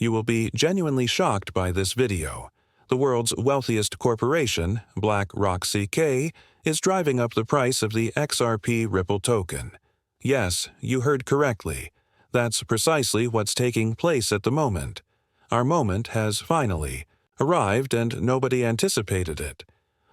you will be genuinely shocked by this video. The world's wealthiest corporation, Blackrock CK, is driving up the price of the XRP Ripple token. Yes, you heard correctly. That's precisely what's taking place at the moment. Our moment has finally arrived, and nobody anticipated it.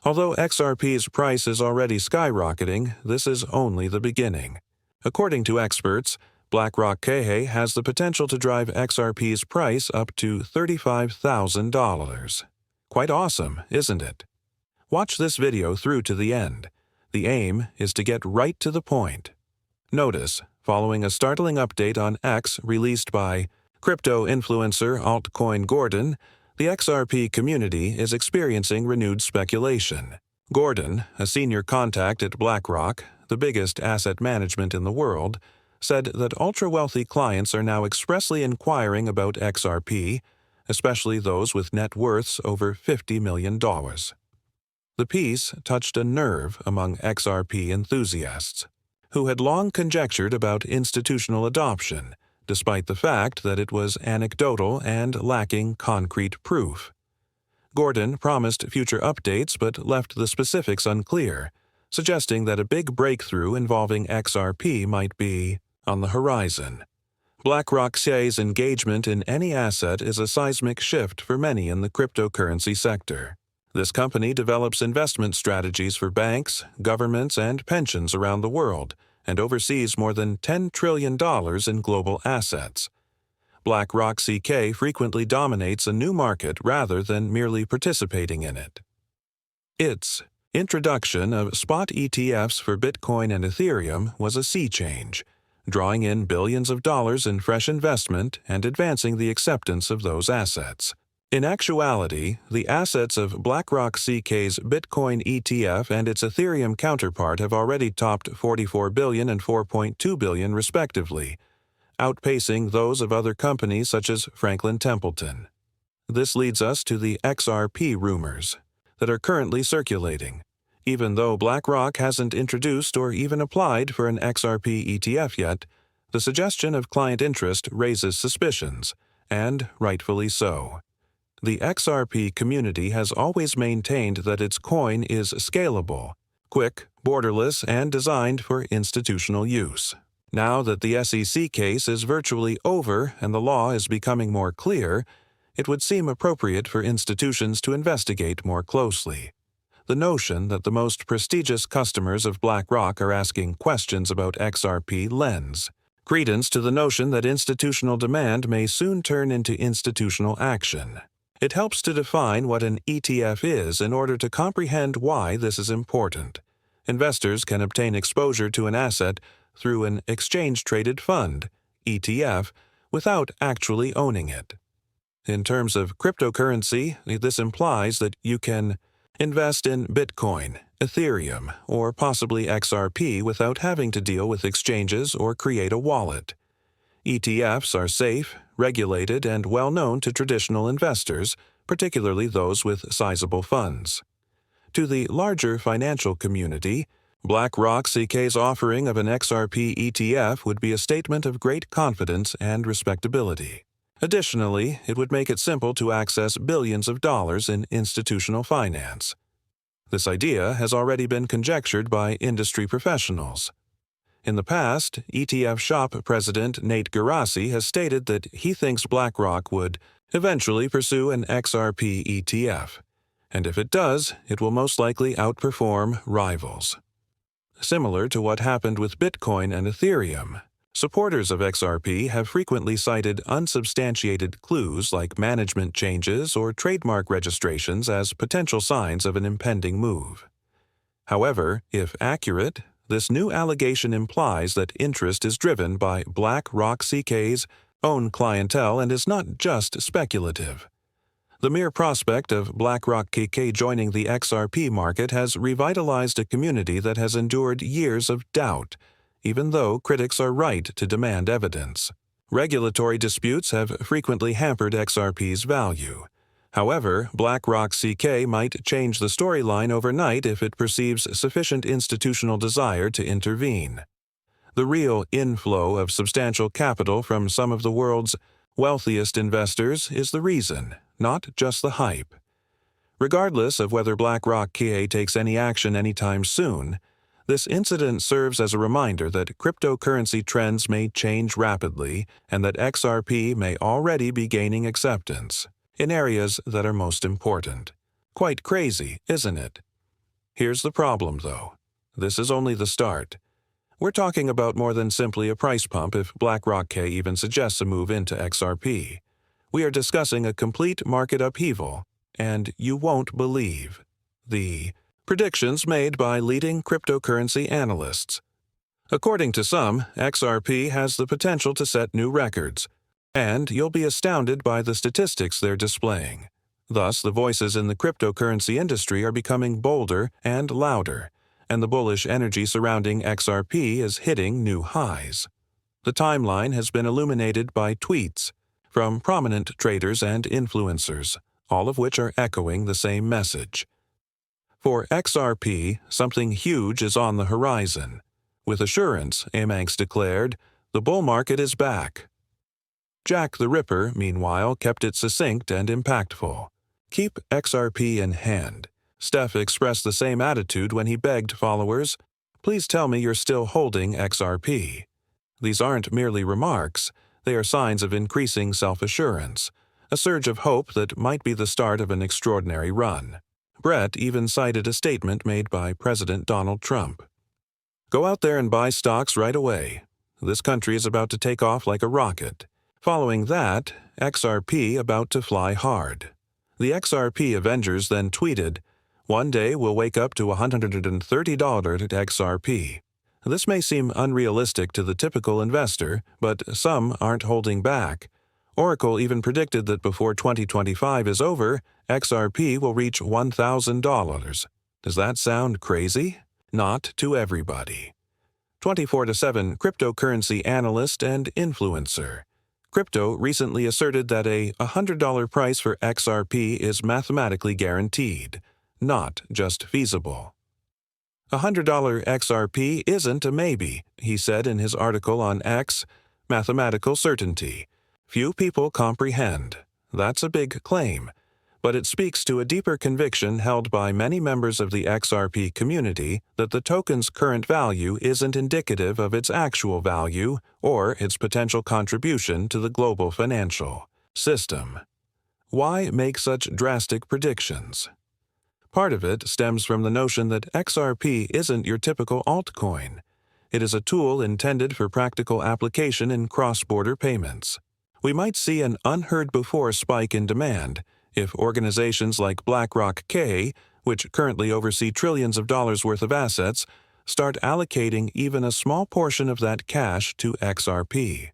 Although XRP's price is already skyrocketing, this is only the beginning. According to experts, Blackrock CK has the potential to drive XRP's price up to $35,000. Quite awesome, isn't it? Watch this video through to the end. The aim is to get right to the point. Notice, following a startling update on X released by crypto influencer altcoin Gordon, the XRP community is experiencing renewed speculation. Gordon, a senior contact at Blackrock, the biggest asset management in the world, said that ultra-wealthy clients are now expressly inquiring about XRP, especially those with net worths over $50 million. The piece touched a nerve among XRP enthusiasts, who had long conjectured about institutional adoption, despite the fact that it was anecdotal and lacking concrete proof. Gordon promised future updates but left the specifics unclear, suggesting that a big breakthrough involving XRP might be on the horizon. Blackrock CK's engagement in any asset is a seismic shift for many in the cryptocurrency sector. This company develops investment strategies for banks, governments, and pensions around the world, and oversees more than $10 trillion in global assets. Blackrock CK frequently dominates a new market rather than merely participating in it. Its introduction of spot ETFs for Bitcoin and Ethereum was a sea change, drawing in billions of dollars in fresh investment and advancing the acceptance of those assets. In actuality, the assets of Blackrock CK's Bitcoin ETF and its Ethereum counterpart have already topped $44 billion and $4.2 billion respectively, outpacing those of other companies such as Franklin Templeton. This leads us to the XRP rumors that are currently circulating. Even though Blackrock hasn't introduced or even applied for an XRP ETF yet, the suggestion of client interest raises suspicions, and rightfully so. The XRP community has always maintained that its coin is scalable, quick, borderless, and designed for institutional use. Now that the SEC case is virtually over and the law is becoming more clear, it would seem appropriate for institutions to investigate more closely. The notion that the most prestigious customers of Blackrock are asking questions about XRP lends credence to the notion that institutional demand may soon turn into institutional action. It helps to define what an ETF is in order to comprehend why this is important. Investors can obtain exposure to an asset through an exchange-traded fund, ETF, without actually owning it. In terms of cryptocurrency, this implies that you can invest in Bitcoin, Ethereum, or possibly XRP without having to deal with exchanges or create a wallet. ETFs are safe, regulated, and well known to traditional investors, particularly those with sizable funds. To the larger financial community, Blackrock CK's offering of an XRP ETF would be a statement of great confidence and respectability. Additionally, it would make it simple to access billions of dollars in institutional finance. This idea has already been conjectured by industry professionals. In the past, ETF Shop president Nate Gerasi has stated that he thinks Blackrock would eventually pursue an XRP ETF, and if it does, it will most likely outperform rivals. Similar to what happened with Bitcoin and Ethereum, supporters of XRP have frequently cited unsubstantiated clues like management changes or trademark registrations as potential signs of an impending move. However, if accurate, this new allegation implies that interest is driven by Blackrock CK's own clientele and is not just speculative. The mere prospect of Blackrock CK joining the XRP market has revitalized a community that has endured years of doubt, even though critics are right to demand evidence. Regulatory disputes have frequently hampered XRP's value. However, Blackrock CK might change the storyline overnight if it perceives sufficient institutional desire to intervene. The real inflow of substantial capital from some of the world's wealthiest investors is the reason, not just the hype. Regardless of whether Blackrock takes any action anytime soon, this incident serves as a reminder that cryptocurrency trends may change rapidly and that XRP may already be gaining acceptance in areas that are most important. Quite crazy, isn't it? Here's the problem, though. This is only the start. We're talking about more than simply a price pump if Blackrock even suggests a move into XRP. We are discussing a complete market upheaval, and you won't believe the predictions made by leading cryptocurrency analysts. According to some, XRP has the potential to set new records, and you'll be astounded by the statistics they're displaying. Thus, the voices in the cryptocurrency industry are becoming bolder and louder, and the bullish energy surrounding XRP is hitting new highs. The timeline has been illuminated by tweets from prominent traders and influencers, all of which are echoing the same message. For XRP, something huge is on the horizon. With assurance, Amex declared, the bull market is back. Jack the Ripper, meanwhile, kept it succinct and impactful. Keep XRP in hand. Steph expressed the same attitude when he begged followers, please tell me you're still holding XRP. These aren't merely remarks, they are signs of increasing self-assurance, a surge of hope that might be the start of an extraordinary run. Brett even cited a statement made by President Donald Trump. Go out there and buy stocks right away. This country is about to take off like a rocket. Following that, XRP about to fly hard. The XRP Avengers then tweeted, one day we'll wake up to $130 at XRP. This may seem unrealistic to the typical investor, but some aren't holding back. Oracle even predicted that before 2025 is over, XRP will reach $1,000. Does that sound crazy? Not to everybody. 24/7 cryptocurrency analyst and influencer. Crypto recently asserted that a $100 price for XRP is mathematically guaranteed, not just feasible. $100 XRP isn't a maybe, he said in his article on X, Mathematical Certainty. Few people comprehend. That's a big claim, but it speaks to a deeper conviction held by many members of the XRP community that the token's current value isn't indicative of its actual value or its potential contribution to the global financial system. Why make such drastic predictions? Part of it stems from the notion that XRP isn't your typical altcoin. It is a tool intended for practical application in cross-border payments. We might see an unheard-before spike in demand if organizations like Blackrock, which currently oversee trillions of dollars worth of assets, start allocating even a small portion of that cash to XRP.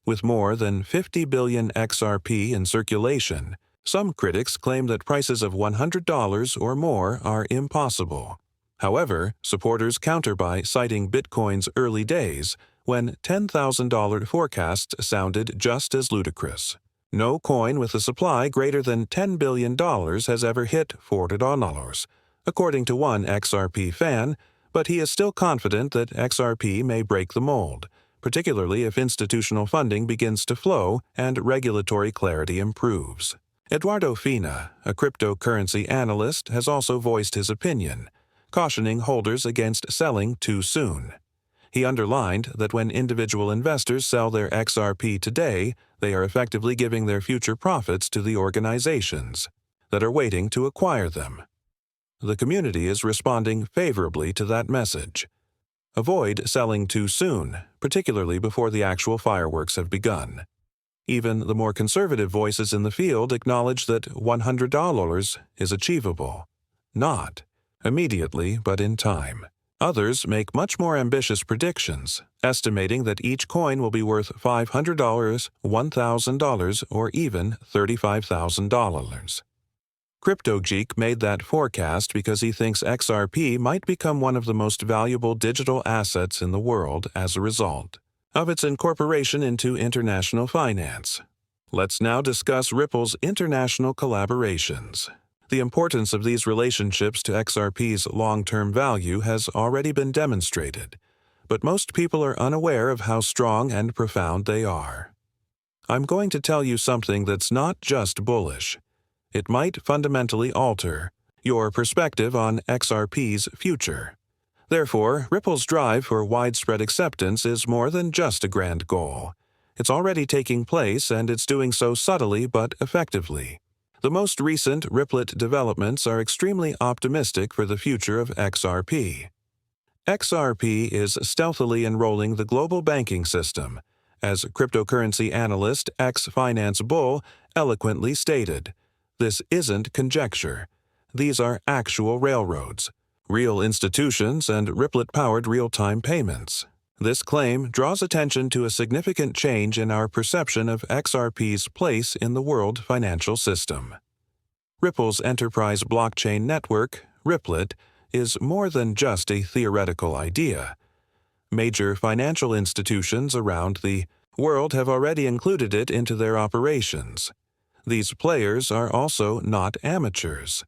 With more than 50 billion XRP in circulation, some critics claim that prices of $100 or more are impossible. However, supporters counter by citing Bitcoin's early days, when $10,000 forecasts sounded just as ludicrous. No coin with a supply greater than $10 billion has ever hit $40, according to one XRP fan, but he is still confident that XRP may break the mold, particularly if institutional funding begins to flow and regulatory clarity improves. Eduardo Fina, a cryptocurrency analyst, has also voiced his opinion, cautioning holders against selling too soon. He underlined that when individual investors sell their XRP today, they are effectively giving their future profits to the organizations that are waiting to acquire them. The community is responding favorably to that message. Avoid selling too soon, particularly before the actual fireworks have begun. Even the more conservative voices in the field acknowledge that $100 is achievable. Not immediately, but in time. Others make much more ambitious predictions, estimating that each coin will be worth $500, $1,000, or even $35,000. CryptoGeek made that forecast because he thinks XRP might become one of the most valuable digital assets in the world as a result of its incorporation into international finance. Let's now discuss Ripple's international collaborations. The importance of these relationships to XRP's long-term value has already been demonstrated, but most people are unaware of how strong and profound they are. I'm going to tell you something that's not just bullish. It might fundamentally alter your perspective on XRP's future. Therefore, Ripple's drive for widespread acceptance is more than just a grand goal. It's already taking place, and it's doing so subtly but effectively. The most recent Ripplet developments are extremely optimistic for the future of XRP. XRP is stealthily enrolling the global banking system, as cryptocurrency analyst X Finance Bull eloquently stated. This isn't conjecture. These are actual railroads, real institutions, and Ripplet-powered real-time payments. This claim draws attention to a significant change in our perception of XRP's place in the world financial system. Ripple's enterprise blockchain network, Ripplet, is more than just a theoretical idea. Major financial institutions around the world have already included it into their operations. These players are also not amateurs.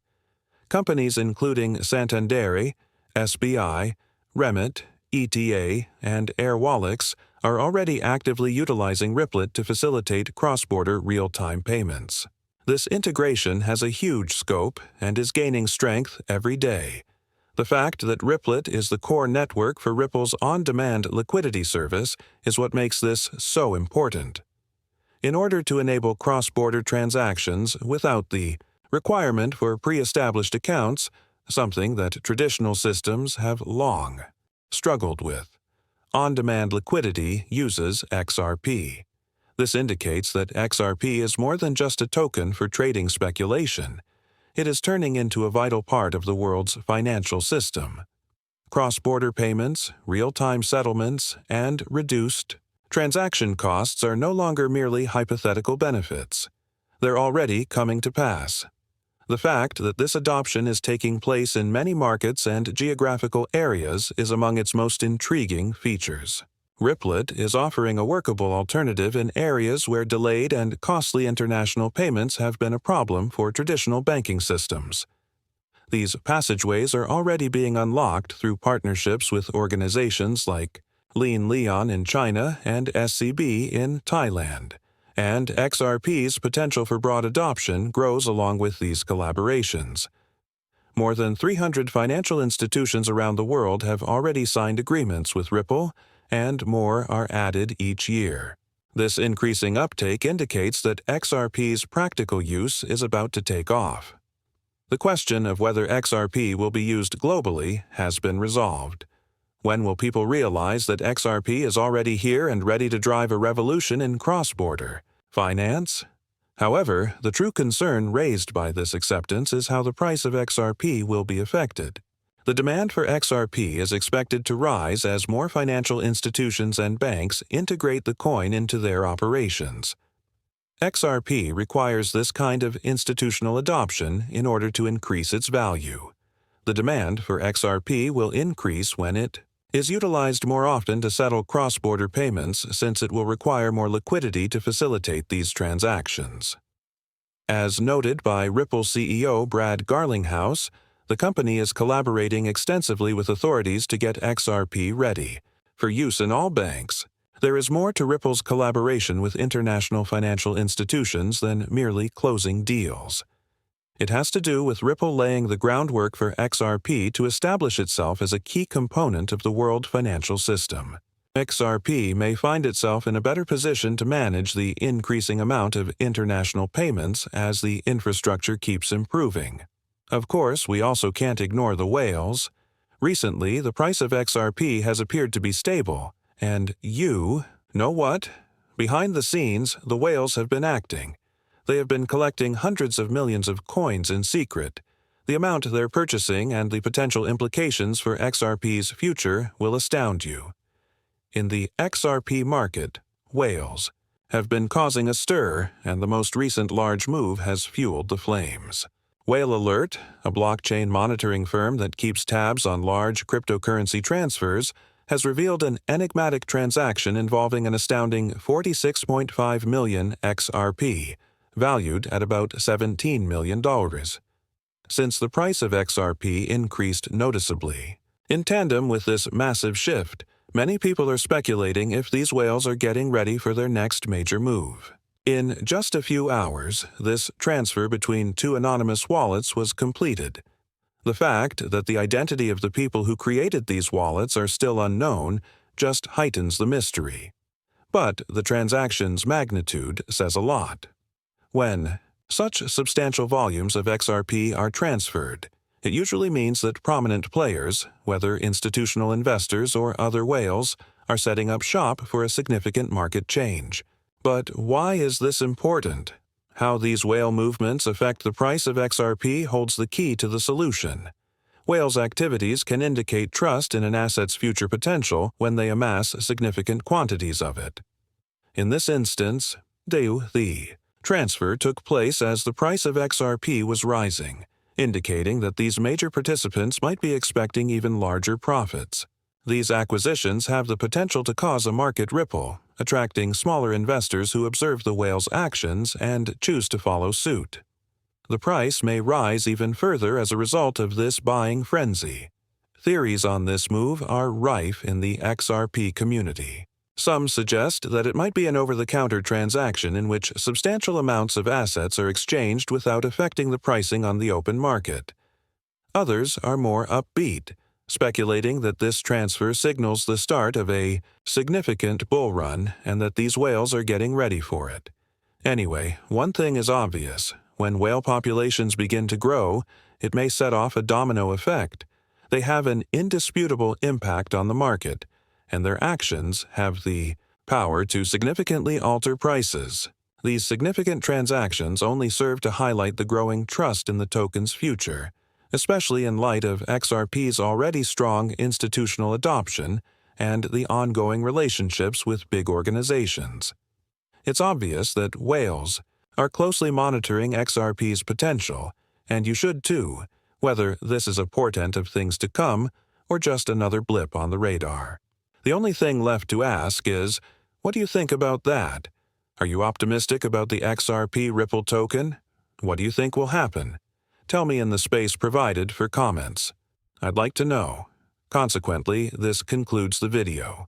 Companies including Santander, SBI, Remit, ETA, and Airwallex are already actively utilizing Ripplet to facilitate cross-border real-time payments. This integration has a huge scope and is gaining strength every day. The fact that Ripplet is the core network for Ripple's on-demand liquidity service is what makes this so important. In order to enable cross-border transactions without the requirement for pre-established accounts, something that traditional systems have long struggled with, on-demand liquidity uses XRP. This indicates that XRP is more than just a token for trading speculation. It is turning into a vital part of the world's financial system. Cross-border payments, real-time settlements, and reduced transaction costs are no longer merely hypothetical benefits. They're already coming to pass. The fact that this adoption is taking place in many markets and geographical areas is among its most intriguing features. Ripplet is offering a workable alternative in areas where delayed and costly international payments have been a problem for traditional banking systems. These passageways are already being unlocked through partnerships with organizations like Lean Leon in China and SCB in Thailand, and XRP's potential for broad adoption grows along with these collaborations. More than 300 financial institutions around the world have already signed agreements with Ripple, and more are added each year. This increasing uptake indicates that XRP's practical use is about to take off. The question of whether XRP will be used globally has been resolved. When will people realize that XRP is already here and ready to drive a revolution in cross-border finance? However, the true concern raised by this acceptance is how the price of XRP will be affected. The demand for XRP is expected to rise as more financial institutions and banks integrate the coin into their operations. XRP requires this kind of institutional adoption in order to increase its value. The demand for XRP will increase when it is utilized more often to settle cross-border payments, since it will require more liquidity to facilitate these transactions. As noted by Ripple CEO Brad Garlinghouse, the company is collaborating extensively with authorities to get XRP ready for use in all banks. There is more to Ripple's collaboration with international financial institutions than merely closing deals. It has to do with Ripple laying the groundwork for XRP to establish itself as a key component of the world financial system. XRP may find itself in a better position to manage the increasing amount of international payments as the infrastructure keeps improving. Of course, we also can't ignore the whales. Recently, the price of XRP has appeared to be stable, and you know what? Behind the scenes, the whales have been acting. They have been collecting hundreds of millions of coins in secret. The amount they're purchasing and the potential implications for XRP's future will astound you. In the XRP market, whales have been causing a stir, and the most recent large move has fueled the flames. Whale Alert, a blockchain monitoring firm that keeps tabs on large cryptocurrency transfers, has revealed an enigmatic transaction involving an astounding 46.5 million XRP, valued at about $17 million. Since the price of XRP increased noticeably. In tandem with this massive shift, many people are speculating if these whales are getting ready for their next major move. In just a few hours, this transfer between two anonymous wallets was completed. The fact that the identity of the people who created these wallets are still unknown just heightens the mystery. But the transaction's magnitude says a lot. When such substantial volumes of XRP are transferred, it usually means that prominent players, whether institutional investors or other whales, are setting up shop for a significant market change. But why is this important? How these whale movements affect the price of XRP holds the key to the solution. Whales' activities can indicate trust in an asset's future potential when they amass significant quantities of it. In this instance, the transfer took place as the price of XRP was rising, indicating that these major participants might be expecting even larger profits. These acquisitions have the potential to cause a market ripple, attracting smaller investors who observe the whale's actions and choose to follow suit. The price may rise even further as a result of this buying frenzy. Theories on this move are rife in the XRP community. Some suggest that it might be an over-the-counter transaction in which substantial amounts of assets are exchanged without affecting the pricing on the open market. Others are more upbeat, speculating that this transfer signals the start of a significant bull run and that these whales are getting ready for it. Anyway, one thing is obvious. When whale populations begin to grow, it may set off a domino effect. They have an indisputable impact on the market, and their actions have the power to significantly alter prices. These significant transactions only serve to highlight the growing trust in the token's future, especially in light of XRP's already strong institutional adoption and the ongoing relationships with big organizations. It's obvious that whales are closely monitoring XRP's potential, and you should too, whether this is a portent of things to come or just another blip on the radar. The only thing left to ask is, what do you think about that? Are you optimistic about the XRP Ripple token? What do you think will happen? Tell me in the space provided for comments. I'd like to know. Consequently, this concludes the video.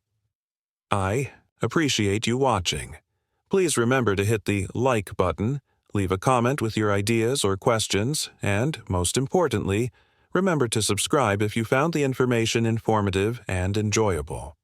I appreciate you watching. Please remember to hit the like button, leave a comment with your ideas or questions, and, most importantly, remember to subscribe if you found the information informative and enjoyable.